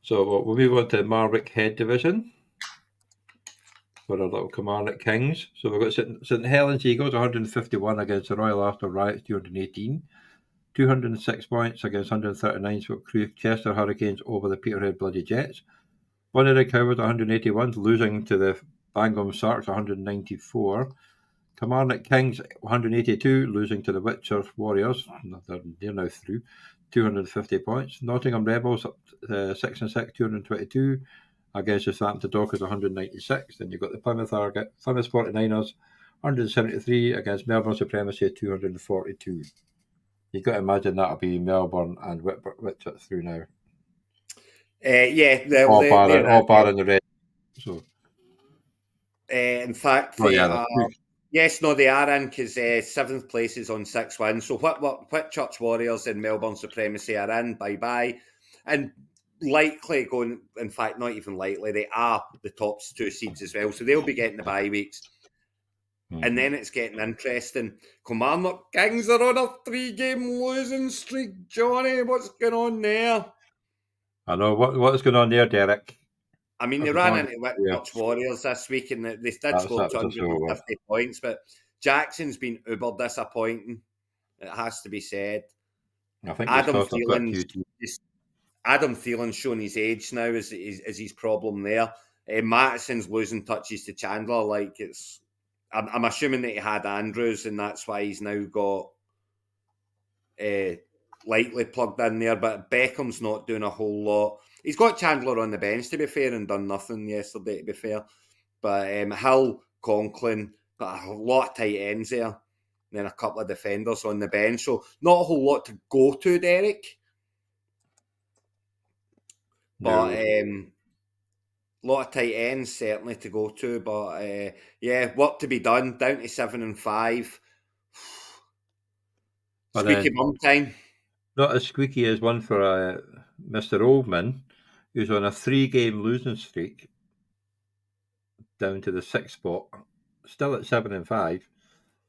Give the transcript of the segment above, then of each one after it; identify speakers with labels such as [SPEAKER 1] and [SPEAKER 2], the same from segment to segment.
[SPEAKER 1] So we'll move on to Marwick Head division for our little Kilmarnock Kings. So we've got St Helens Eagles 151 against the Royal Arsenal Riots 218. 206 points against 139 for Chester Hurricanes over the Peterhead Bloody Jets. Bunnery Cowards 181, losing to the Bangor Sharks 194. Kilmarnock Kings 182, losing to the Whitchurch Warriors. They're now through. 250 points. Nottingham Rebels 6 and 6, 222 against the Southampton Dockers 196. Then you've got the Plymouth 49ers 173 against Melbourne Supremacy 242. You've got to imagine that'll be Melbourne and Whitchurch through now.
[SPEAKER 2] Yeah,
[SPEAKER 1] all barring the red. So.
[SPEAKER 2] In fact, they are. Yes, no, they are in because 7th place is on 6 wins. So Whitchurch Warriors and Melbourne Supremacy are in. Bye, and likely going. In fact, not even likely. They are the top 2 seeds as well. So they'll be getting the bye weeks. And then it's getting interesting. Kilmarnock Kings are on a 3-game losing streak. Johnny, what's going on there?
[SPEAKER 1] I know what's going on there, Derek.
[SPEAKER 2] I mean, they ran into Whitchurch Warriors this week and they did score 250 points, but Jackson's been uber disappointing. It has to be said.
[SPEAKER 1] I think
[SPEAKER 2] Adam Thielen's shown his age now is his problem there. Mattison's losing touches to Chandler. Like I'm assuming that he had Andrews and that's why he's now got Likely plugged in there, but Beckham's not doing a whole lot. He's got Chandler on the bench, to be fair, and done nothing yesterday, to be fair. But Hill, Conklin, got a lot of tight ends there. And then a couple of defenders on the bench. So not a whole lot to go to, Derek. But a lot of tight ends, certainly, to go to. But, work to be done. Down to 7 and 5. Squeaky bum time.
[SPEAKER 1] Not as squeaky as one for Mr. Oldman, who's on a 3-game losing streak, down to the 6th spot, still at 7 and 5,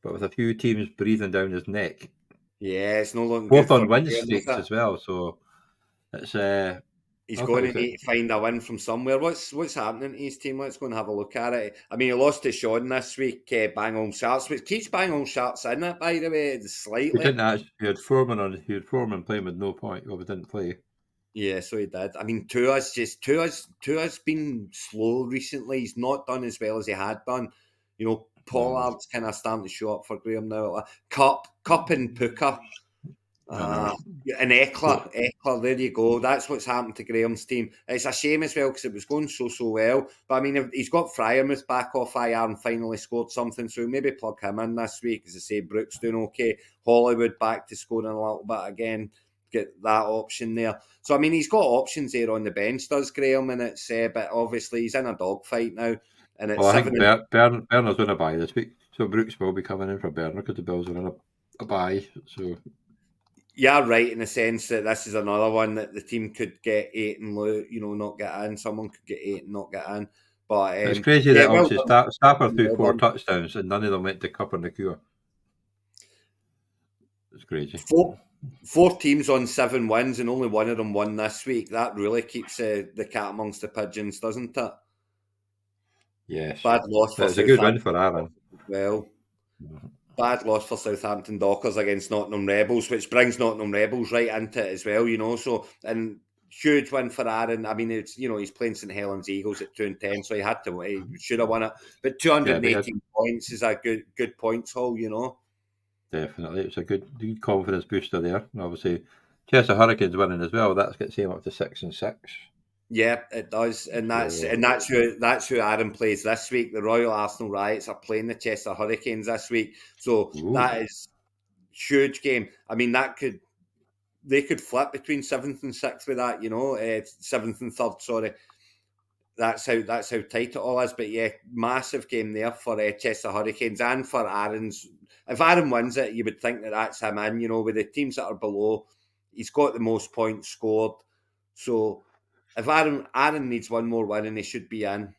[SPEAKER 1] but with a few teams breathing down his neck.
[SPEAKER 2] Yeah, it's no longer
[SPEAKER 1] both on win streaks as well. So it's
[SPEAKER 2] he's going to need to find a win from somewhere. What's happening to his team? Let's go and have a look at it. I mean, he lost to Sean this week, Bang On Sharks, which keeps Bang On Sharks in it, by the way, slightly.
[SPEAKER 1] He didn't actually. He had Foreman playing with no point. Well, we didn't play.
[SPEAKER 2] Yeah, so he did. I mean, Tua's been slow recently. He's not done as well as he had done. You know, Pollard's kind of starting to show up for Graham now. Cup and Puka. And Eckler, there you go. That's what's happened to Graham's team. It's a shame as well because it was going so well. But I mean, he's got Fryermuth back off IR and finally scored something, so maybe plug him in this week. As I say, Brooks doing okay. Hollywood back to scoring a little bit again. Get that option there. So I mean, he's got options there on the bench, does Graham? And it's but obviously he's in a dogfight now. And it's
[SPEAKER 1] I think Bernard's on a bye this week, so Brooks will be coming in for Bernard because the Bills are on a bye. So.
[SPEAKER 2] Yeah, right, in the sense that this is another one that the team could get 8 and not get in. Someone could get 8 and not get in. But
[SPEAKER 1] it's crazy that obviously Stafford threw 4 touchdowns and none of them went to Cup or Nakua. It's crazy.
[SPEAKER 2] 4 teams on 7 wins and only one of them won this week. That really keeps the cat amongst the pigeons, doesn't it?
[SPEAKER 1] Yes.
[SPEAKER 2] Bad loss for
[SPEAKER 1] It's a good win for Aaron.
[SPEAKER 2] Well. Bad loss for Southampton Dockers against Nottingham Rebels, which brings Nottingham Rebels right into it as well, So, and huge win for Aaron. I mean, it's he's playing St Helens Eagles at 2-10, so he should have won it. But 218 points is a good points haul,
[SPEAKER 1] Definitely, it's a good confidence booster there. And obviously, Chester Hurricanes winning as well. That's gets him up to 6 and 6.
[SPEAKER 2] Yeah, it does, and that's who Aaron plays this week. The Royal Arsenal Riots are playing the Chester Hurricanes this week, so that is huge game. I mean, they could flip between 7th and 6th with that, 7th and 3rd. Sorry, that's how tight it all is. But yeah, massive game there for Chester Hurricanes and for Aaron's. If Aaron wins it, you would think that's him in. With the teams that are below, he's got the most points scored, so. If Aaron needs one more win, and he should be in.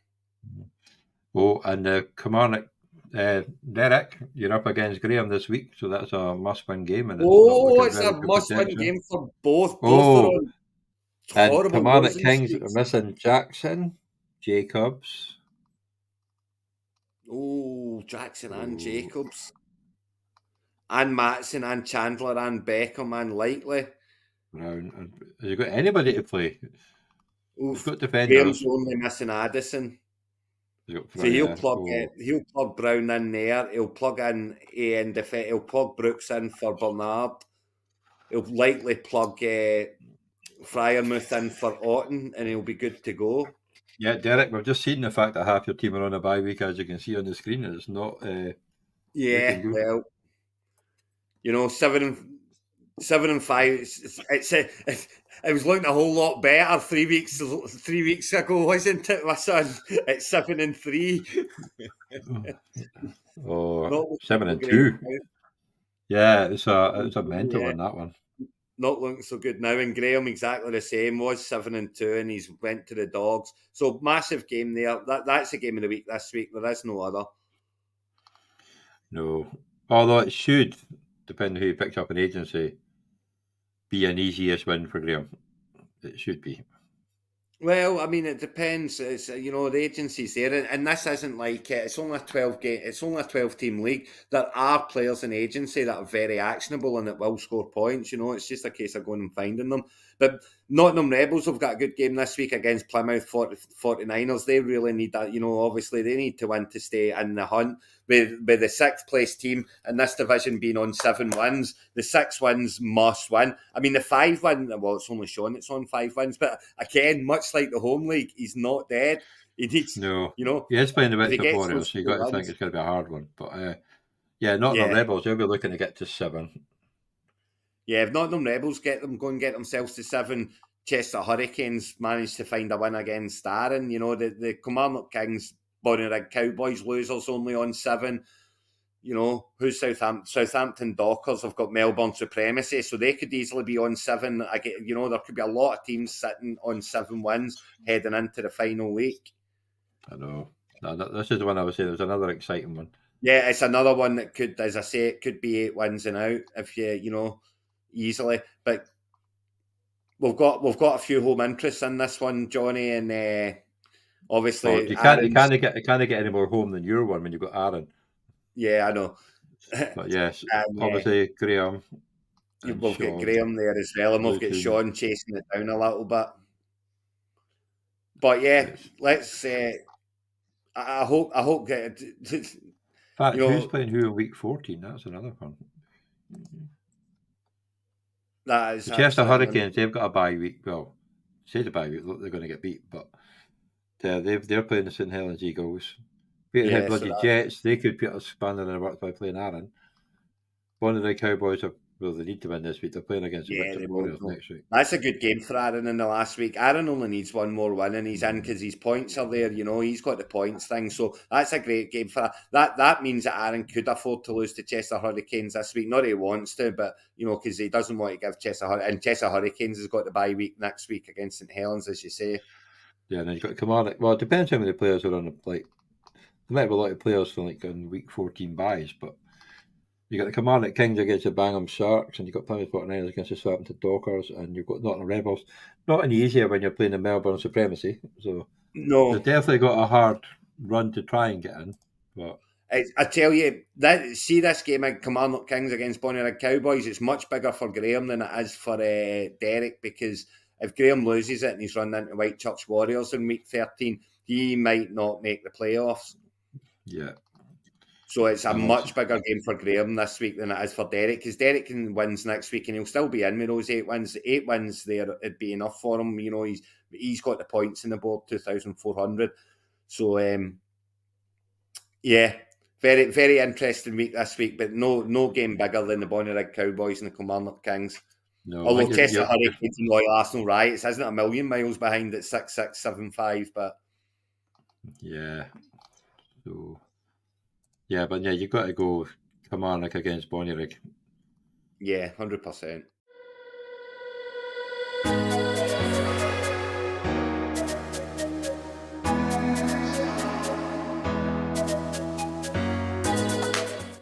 [SPEAKER 1] Oh, and Kilmarnock, Derek, you're up against Graham this week, so that's a must-win game. And
[SPEAKER 2] it's a must-win game for both.
[SPEAKER 1] And
[SPEAKER 2] horrible
[SPEAKER 1] Kilmarnock
[SPEAKER 2] losing
[SPEAKER 1] Kings are
[SPEAKER 2] streaks.
[SPEAKER 1] missing Jackson, Jacobs.
[SPEAKER 2] Oh, Jackson and
[SPEAKER 1] Oh,
[SPEAKER 2] Jacobs. And Matson and Chandler and Beckham and Likely.
[SPEAKER 1] Brown. And has he got anybody to play? He's
[SPEAKER 2] Oof.
[SPEAKER 1] got
[SPEAKER 2] Graham's
[SPEAKER 1] defenders.
[SPEAKER 2] only missing Addison.
[SPEAKER 1] He's got
[SPEAKER 2] So
[SPEAKER 1] yeah. Oh,
[SPEAKER 2] he'll plug Brown in there. He'll plug in he'll plug Brooks in for Bernard. He'll likely plug Fryermuth in for Otten, and he'll be good to go.
[SPEAKER 1] yeah, Derek. We've just seen the fact that half your team are on a bye week, as you can see on the screen. It's not looking
[SPEAKER 2] Yeah,
[SPEAKER 1] good.
[SPEAKER 2] well, 7-5. It was looking a whole lot better 3 weeks ago, wasn't it, my son? It's 7-3.
[SPEAKER 1] Oh,
[SPEAKER 2] Not looking
[SPEAKER 1] seven
[SPEAKER 2] so
[SPEAKER 1] and
[SPEAKER 2] great
[SPEAKER 1] two.
[SPEAKER 2] now.
[SPEAKER 1] Yeah, it's a mental
[SPEAKER 2] Yeah,
[SPEAKER 1] one, that one.
[SPEAKER 2] not looking so good now. And Graham exactly the same, was 7-2, and he's went to the Dogs. So massive game there. That's the game of the week this week. There is no other.
[SPEAKER 1] No. Although it should, depending who picks up an agency, be an easiest win for Graham. It should be.
[SPEAKER 2] Well, I mean, it depends. It's the agency's there, and this isn't like it's only a 12 game. It's only a 12 team league. There are players in agency that are very actionable and that will score points. It's just a case of going and finding them. But Nottingham Rebels have got a good game this week against Plymouth 49ers. They really need that. Obviously they need to win to stay in the hunt. With the sixth place team in this division being on 7 wins, the 6 wins must win. I mean, the 5 win, well, it's only shown it's on 5 wins, but again, much like the home league, he's not dead. He needs,
[SPEAKER 1] No.
[SPEAKER 2] you know,
[SPEAKER 1] He is playing the
[SPEAKER 2] if he
[SPEAKER 1] Winter
[SPEAKER 2] gets
[SPEAKER 1] Warriors,
[SPEAKER 2] those
[SPEAKER 1] so you got
[SPEAKER 2] 4
[SPEAKER 1] to think
[SPEAKER 2] wins,
[SPEAKER 1] it's going to be a hard one. But yeah, Nottingham
[SPEAKER 2] yeah.
[SPEAKER 1] Rebels, they'll be looking to get to 7.
[SPEAKER 2] Yeah, if Nottingham Rebels go and get themselves to 7, Chester Hurricanes manage to find a win against Arran. The Kilmarnock Kings, Bonnyrigg Cowboys losers only on 7. Who's Southampton? Southampton Dockers have got Melbourne Supremacy, so they could easily be on 7. There could be a lot of teams sitting on 7 wins heading into the final week.
[SPEAKER 1] I know. No, this is the one I was saying. There's another exciting one.
[SPEAKER 2] Yeah, it's another one that could, as I say, it could be 8 wins and out if easily. But we've got a few home interests in this one, Johnny, and
[SPEAKER 1] Well,
[SPEAKER 2] obviously
[SPEAKER 1] you can't
[SPEAKER 2] Aaron's.
[SPEAKER 1] get any more home than your one when you've got Aaron.
[SPEAKER 2] Yeah, I know.
[SPEAKER 1] But yes,
[SPEAKER 2] and
[SPEAKER 1] obviously Graham and
[SPEAKER 2] we've got
[SPEAKER 1] Sean,
[SPEAKER 2] Graham there as well, and we've got
[SPEAKER 1] Luton.
[SPEAKER 2] Sean chasing it down a little bit. But yeah,
[SPEAKER 1] Yes.
[SPEAKER 2] let's. I hope that
[SPEAKER 1] In fact, who's playing who in week 14? That's another one.
[SPEAKER 2] that is
[SPEAKER 1] The Chester
[SPEAKER 2] actually.
[SPEAKER 1] Hurricanes, they've got a bye week. Well, say the bye week, look, they're going to get beat, but they're playing the St Helens Eagles. Peterhead
[SPEAKER 2] Yeah, so
[SPEAKER 1] bloody
[SPEAKER 2] that.
[SPEAKER 1] Jets, they could put a spanner in the works by playing Aaron. One of the Cowboys they need to win this week. They're playing against the
[SPEAKER 2] Yeah,
[SPEAKER 1] Winter
[SPEAKER 2] they will.
[SPEAKER 1] Warriors next week.
[SPEAKER 2] That's a good game for Aaron in the last week. Aaron only needs one more win and he's in because his points are there. He's got the points thing. So that's a great game for that. That means that Aaron could afford to lose to Chester Hurricanes this week. Not that he wants to, but because he doesn't want to give Chester Hurricanes has got the bye week next week against St Helens, as you say.
[SPEAKER 1] Yeah, and then you've got Kilmarnock. Well, it depends how many players are on the there might be a lot of players for on week 14 buys, but you got the Kilmarnock Kings against the Bangham Sharks, and you've got Plymouth 49ers against the Southampton Dockers, and you've got Nottingham Rebels. Not any easier when you're playing the Melbourne Supremacy. So they've
[SPEAKER 2] No,
[SPEAKER 1] definitely got a hard run to try and get in. But
[SPEAKER 2] I tell you, this game of Kilmarnock Kings against Bonnyrigg Cowboys, it's much bigger for Graham than it is for Derek, because if Graham loses it and he's run into Whitechurch Warriors in week 13, he might not make the playoffs.
[SPEAKER 1] yeah,
[SPEAKER 2] So it's a
[SPEAKER 1] and also,
[SPEAKER 2] much bigger game for Graham this week than it is for Derek, because Derek can wins next week and he'll still be in with those 8 wins. 8 wins there, it'd be enough for him. He's got the points in the board, 2,400. So yeah, very, very interesting week this week, but no game bigger than the Bonnyrigg Cowboys and the Kilmarnock Kings.
[SPEAKER 1] no, I
[SPEAKER 2] Although
[SPEAKER 1] think
[SPEAKER 2] Chester Hurricanes and Royal Arsenal Riots isn't a million miles behind at 6-6-7-5, but
[SPEAKER 1] yeah. So yeah, but yeah, you've got to go Kilmarnock against Bonnyrigg.
[SPEAKER 2] yeah, 100%.